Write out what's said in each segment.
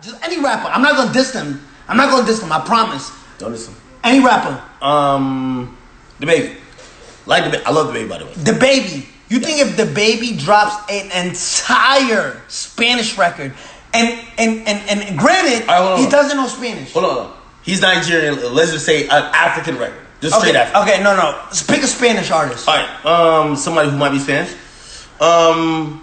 Just any rapper. I'm not gonna diss them. I promise. Don't diss them. Any rapper. The Baby. Like the Baby. I love the Baby, by the way. The Baby. You think if the Baby drops an entire Spanish record, and granted, he doesn't know Spanish. Hold on. He's Nigerian. Let's just say an African record. Just straight African. Okay, no. Let's pick a Spanish artist. All right. Somebody who might be Spanish. I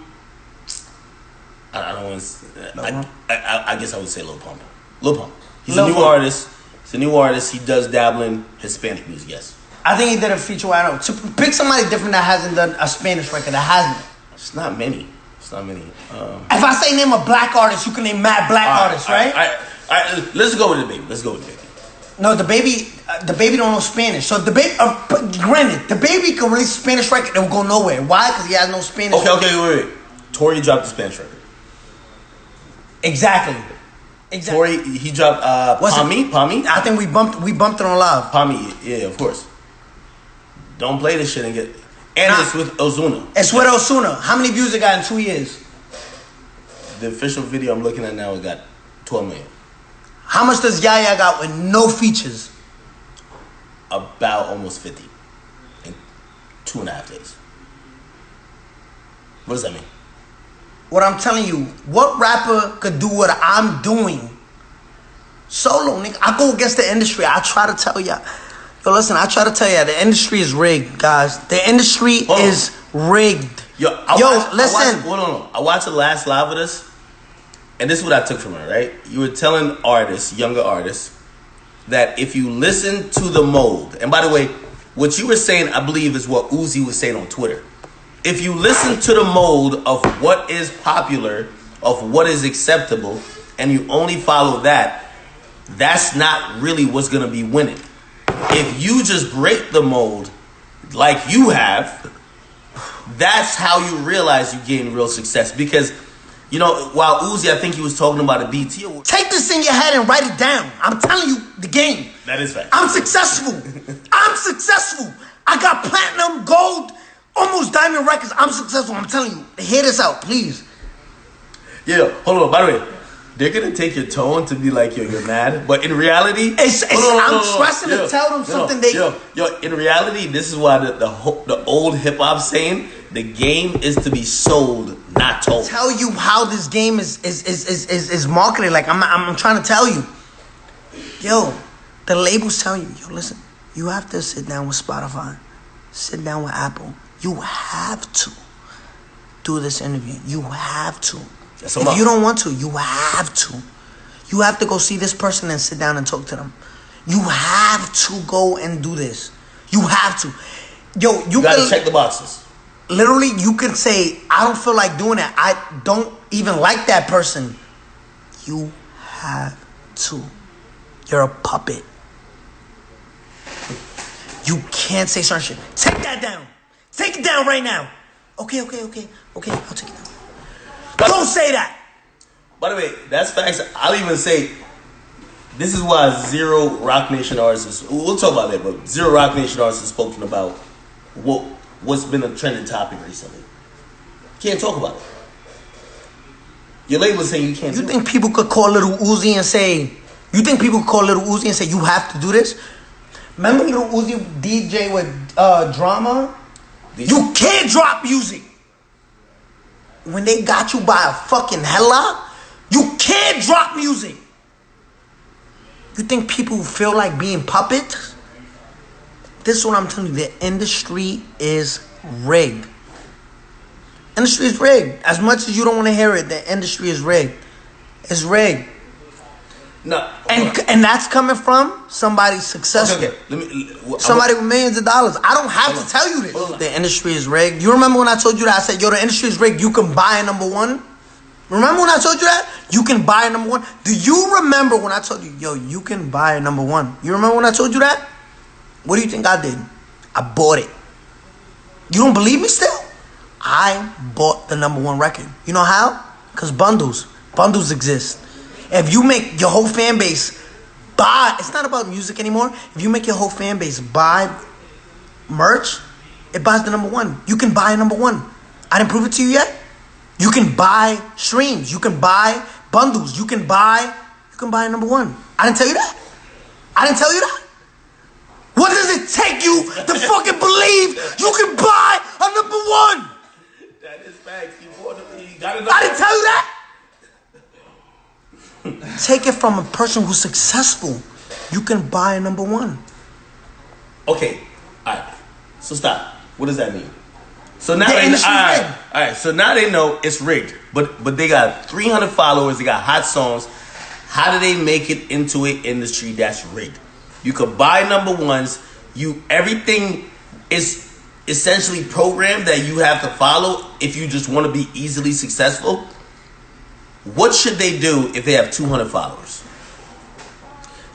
don't want to. I guess I would say Lil Pump. Lil Pump. He's a new artist. He's a new artist. He does dabble in Hispanic music. Yes. I think he did a feature. I don't know. So pick somebody different that hasn't done a Spanish record. That hasn't. It's not many. If I say name a black artist, you can name mad black artists, right? All right. Let's go with the Baby. No, the baby don't know Spanish. So the Baby, granted, the Baby can release a Spanish record and will go nowhere. Why? Because he has no Spanish. Okay, wait. Tory dropped the Spanish record. Exactly. Tory, he dropped Palmy. I think we bumped it on live. Palmy, yeah, of course. Don't play this shit and get. And it's with Ozuna. It's with Ozuna. How many views it got in 2 years? The official video I'm looking at now, it got 12 million. How much does Yaya got with no features? About almost 50 in 2.5 days. What does that mean? What I'm telling you, what rapper could do what I'm doing? Solo, nigga. I go against the industry. I try to tell y'all. Yo, listen, the industry is rigged, guys. The industry is rigged. Listen. I watched the last live of this, and this is what I took from her, right? You were telling younger artists, that if you listen to the mold, and by the way, what you were saying, I believe, is what Uzi was saying on Twitter. If you listen to the mold of what is popular, of what is acceptable, and you only follow that, that's not really what's going to be winning. If you just break the mold like you have, that's how you realize you gain real success. Because, while Uzi, I think he was talking about a BT award. Take this in your head and write it down. I'm telling you the game. That is fact. I'm successful. I got platinum, gold, almost diamond records. I'm successful. I'm telling you. Hear this out, please. Yeah, hold on. By the way, they're going to take your tone to be like, you're mad. But in reality... I'm stressing to tell them something in reality, this is why the old hip-hop saying, the game is to be sold, not told. Tell you how this game is marketed. Like, I'm trying to tell you. Yo, the label's telling you, listen, you have to sit down with Spotify. Sit down with Apple. You have to do this interview. You have to. If you don't want to, you have to. You have to go see this person and sit down and talk to them. You have to go and do this. You have to. Yo, you gotta check the boxes. Literally, you can say, I don't feel like doing that. I don't even like that person. You have to. You're a puppet. You can't say certain shit. Take that down. Take it down right now. Okay. I'll take it down. Don't say that. By the way, that's facts. I'll even say, this is why zero Rock Nation artists, we'll talk about that, but zero Rock Nation artists has spoken about what's been a trending topic recently. Can't talk about it. Your label is saying you can't. You think people could call Little Uzi and say, you have to do this? Remember Little Uzi DJ with Drama? You can't drop music. When they got you by a fucking headlock, you can't drop music. You think people feel like being puppets? This is what I'm telling you. The industry is rigged. Industry is rigged. As much as you don't want to hear it, the industry is rigged. It's rigged. No. And that's coming from somebody successful. Okay. Somebody with millions of dollars. I don't have to tell you this. The industry is rigged. You remember when I told you that? I said, yo, the industry is rigged. You can buy a number one. Remember when I told you that? You can buy a number one. Do you remember when I told you, yo, you can buy a number one? You remember when I told you that? What do you think I did? I bought it. You don't believe me still? I bought the number one record. You know how? Because bundles exist. If you make your whole fan base buy, it's not about music anymore. If you make your whole fan base buy merch, it buys the number one. You can buy a number one. I didn't prove it to you yet. You can buy streams. You can buy bundles. You can buy number one. I didn't tell you that. I didn't tell you that. What does it take you to fucking believe you can buy a number one? That is facts. You gotta know. I didn't tell you that. Take it from a person who's successful. You can buy a number one. Okay, all right. So stop. What does that mean? So now all right. So now they know it's rigged. But they got 300 followers. They got hot songs. How do they make it into an industry that's rigged? You could buy number ones. Everything is essentially programmed that you have to follow if you just want to be easily successful. What should they do if they have 200 followers?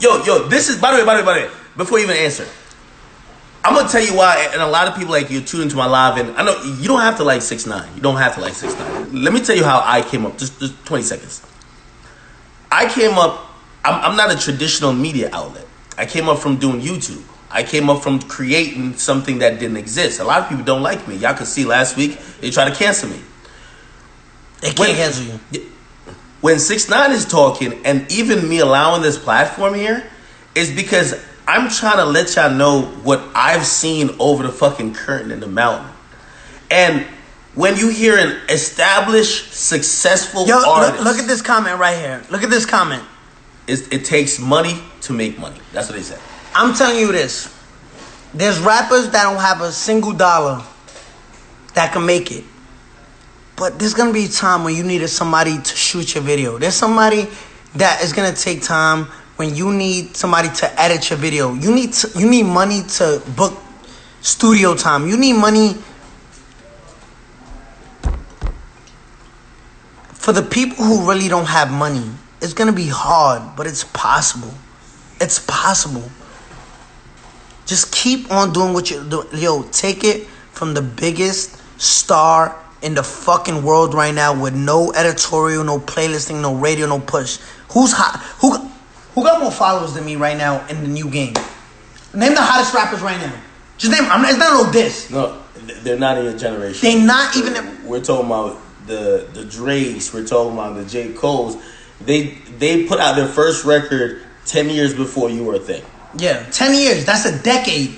Yo, this is, by the way, before you even answer, I'm going to tell you why, and a lot of people like you tune into my live, and I know you don't have to like 6ix9ine. You don't have to like 6ix9ine. Let me tell you how I came up, just 20 seconds. I came up, I'm not a traditional media outlet. I came up from doing YouTube. I came up from creating something that didn't exist. A lot of people don't like me. Y'all could see last week, they tried to cancel me. They can't cancel you. When 6ix9ine is talking, and even me allowing this platform here, is because I'm trying to let y'all know what I've seen over the fucking curtain in the mountain. And when you hear an established, successful artist... Look at this comment right here. Look at this comment. It takes money to make money. That's what they said. I'm telling you this. There's rappers that don't have a single dollar that can make it. But there's going to be a time when you needed somebody to shoot your video. There's somebody that is going to take time when you need somebody to edit your video. You need money to book studio time. You need money for the people who really don't have money. It's going to be hard, but it's possible. It's possible. Just keep on doing what you're doing. Yo, take it from the biggest star in the fucking world right now with no editorial, no playlisting, no radio, no push. Who's hot? Who got more followers than me right now in the new game? Name the hottest rappers right now. Just name. It's not no diss. No, they're not in your generation. They not even. We're talking about the Drakes. We're talking about the J. Coles. They put out their first record 10 years before you were a thing. Yeah, 10 years. That's a decade.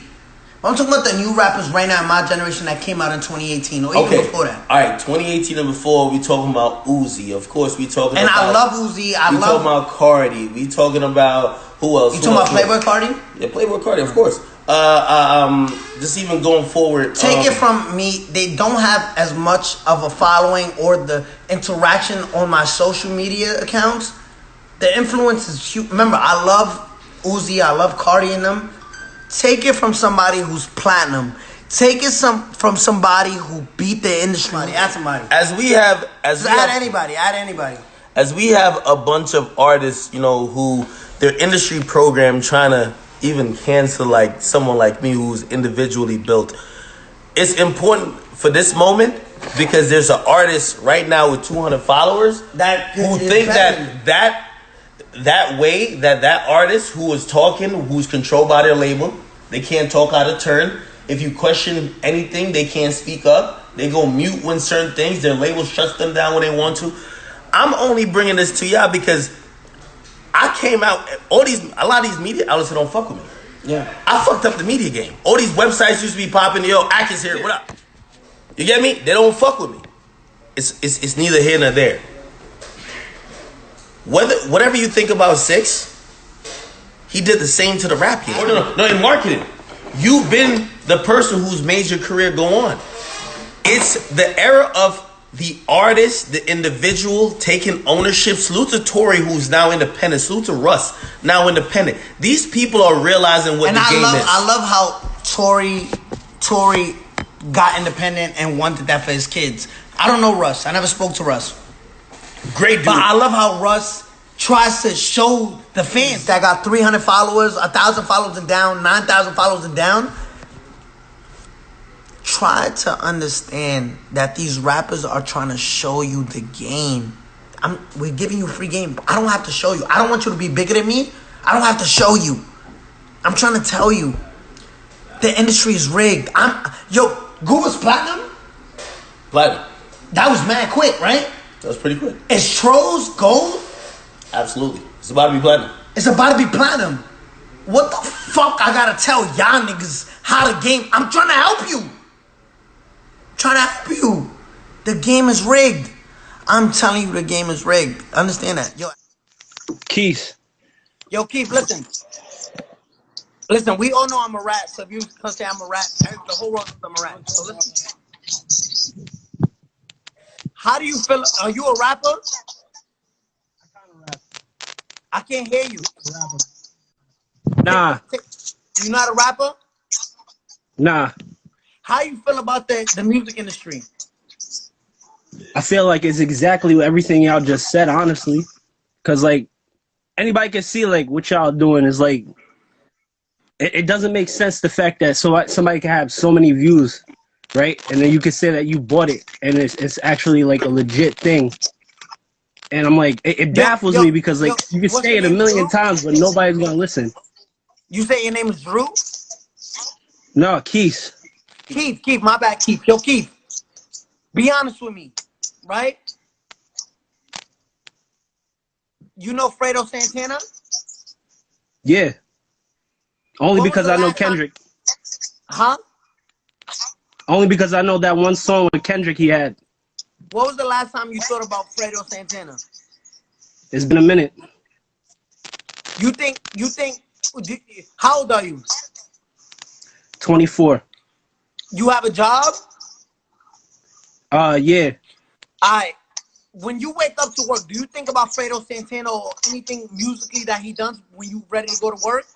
I'm talking about the new rappers right now in my generation that came out in 2018 or even before that. All right, 2018 and before, we talking about Uzi. Of course, we talking about... And I love Uzi. We talking about Cardi. We talking about... Who else? You talking about Playboy Cardi? Yeah, Playboy Cardi, of course. Just even going forward... Take it from me, they don't have as much of a following or the interaction on my social media accounts. The influence is huge. Remember, I love Uzi. I love Cardi and them. Take it from somebody who's platinum. Take it from somebody who beat the industry. Add somebody. Add anybody. As we have a bunch of artists, who their industry program trying to even cancel like someone like me who's individually built. It's important for this moment because there's an artist right now with 200 followers who think that way that artist who is talking, who's controlled by their label, they can't talk out of turn. If you question anything, they can't speak up. They go mute when certain things, their label shuts them down when they want to. I'm only bringing this to y'all because I came out, a lot of these media outlets don't fuck with me. Yeah. I fucked up the media game. All these websites used to be popping, Akis here, what up? You get me? They don't fuck with me. It's neither here nor there. Whatever you think about 6ix, he did the same to the rap game. No, in marketing. You've been the person who's made your career go on. It's the era of the artist, the individual taking ownership. Salute to Tory, who's now independent. Salute to Russ, now independent. These people are realizing what the game is. I love how Tory got independent and wanted that for his kids. I don't know Russ. I never spoke to Russ. Great dude. But I love how Russ tries to show the fans that got 300 followers, 1,000 followers and down, 9,000 followers and down. Try to understand that these rappers are trying to show you the game. We're giving you free game. I don't have to show you. I don't want you to be bigger than me. I don't have to show you. I'm trying to tell you. The industry is rigged. Goober's platinum? Platinum. That was mad quick, right? That was pretty quick. Is Troll's gold? Absolutely. It's about to be platinum. It's about to be platinum. What the fuck I gotta tell y'all niggas how the game... I'm trying to help you. The game is rigged. I'm telling you the game is rigged. Understand that. Keith. Yo, Keith, listen. Listen, we all know I'm a rat, so if you can say I'm a rat, the whole world knows I'm a rat. So listen. How do you feel? Are you a rapper? I can't hear you. Nah. You not a rapper? Nah. How you feel about the music industry? I feel like it's exactly everything y'all just said, honestly. Because, like, anybody can see, like, what y'all doing is, like, it doesn't make sense, the fact that somebody can have so many views, right? And then you can say that you bought it, and it's actually, like, a legit thing. And I'm like, it baffles me because, like, you can say it a million times, but nobody's going to listen. You say your name is Drew? No, Keith. Keith, my bad, Keith. Yo, Keith, be honest with me, right? You know Fredo Santana? Yeah. Only because I know Kendrick. Huh? Only because I know that one song with Kendrick he had. What was the last time you thought about Fredo Santana? It's been a minute. You think, how old are you? 24. You have a job? Yeah. When you wake up to work, do you think about Fredo Santana or anything musically that he does when you ready to go to work?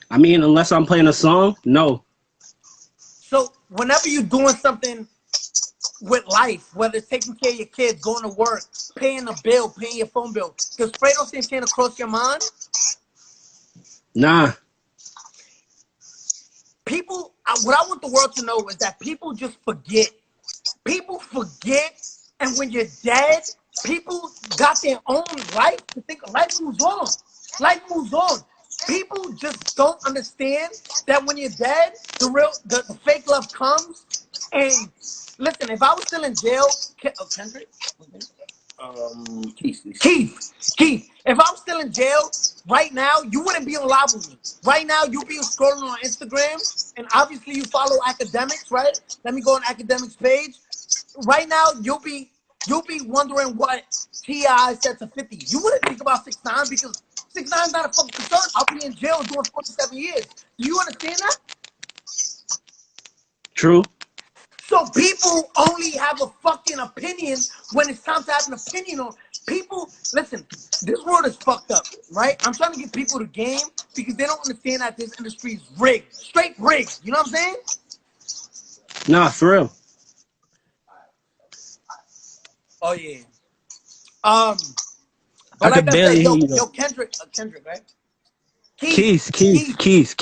I mean, unless I'm playing a song, no. So whenever you're doing something with life, whether it's taking care of your kids, going to work, paying a bill, paying your phone bill, does Fredo Santana cross your mind? Nah. People, what I want the world to know is that people just forget. People forget, and when you're dead, people got their own life to think. Life moves on. Life moves on. People just don't understand that when you're dead, the fake love comes. And listen, if I was still in jail, Kendrick? Keith, if I'm still in jail right now, you wouldn't be on live with me. Right now, you'll be scrolling on Instagram, and obviously you follow Academics, right? Let me go on Academics page. Right now, you'll be wondering what T.I. said to 50. You wouldn't think about 6ix9ine because 6ix9ine's not a fucking concern. I'll be in jail doing 47 years. Do you understand that? True. So people only have a fucking opinion when it's time to have an opinion on people. Listen, this world is fucked up, right? I'm trying to give people the game because they don't understand that this industry is rigged, straight rigged. You know what I'm saying? Nah, for real. Oh yeah. I could barely hear you. Yo, Kendrick, right? Keith. Yo, Keith,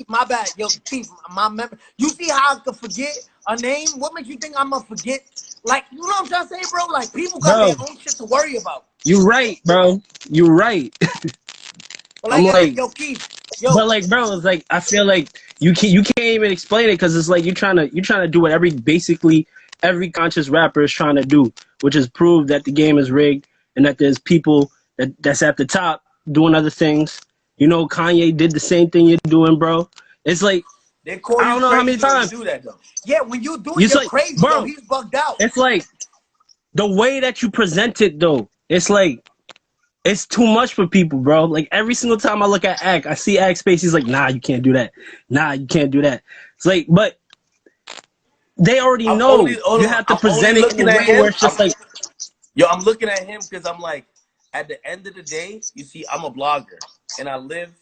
my bad. Yo, Keith, my member. You see how I could forget a name? What makes you think I'm gonna forget? Like, you know what I'm trying to say, bro? Like, people got their own shit to worry about. You right, bro. You right. But like, I'm like, yo, Keith. Yo. But like, bro, it's like I feel like you can't even explain it because it's like you're trying to do what basically every conscious rapper is trying to do, which is prove that the game is rigged and that there's people that's at the top doing other things. You know, Kanye did the same thing you're doing, bro. It's like, they call you I don't know how many times. Do that, though. Yeah, when you do it, you're like, crazy, bro. Though. He's bugged out. It's like, the way that you present it, though, it's like, it's too much for people, bro. Like, every single time I look at Ack, I see Ack's face, he's like, nah, you can't do that. Nah, you can't do that. It's like, but they already know. You have to present it in a way where it's just like... Yo, I'm looking at him because I'm like, at the end of the day, you see, I'm a blogger. And I live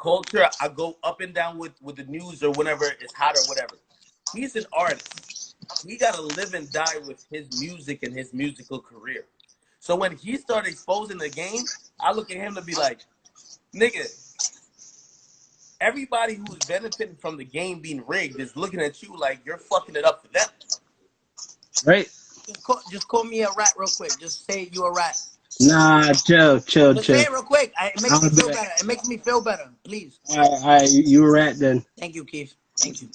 culture. I go up and down with the news or whenever it's hot or whatever. He's an artist. He got to live and die with his music and his musical career. So when he started exposing the game, I look at him to be like, nigga, everybody who's benefiting from the game being rigged is looking at you like you're fucking it up for them. Right. Just call me a rat real quick. Just say you a rat. Nah, chill. Just say it real quick. It makes me feel better. It makes me feel better. Please. All right, you a rat then. Thank you, Keith. Thank you.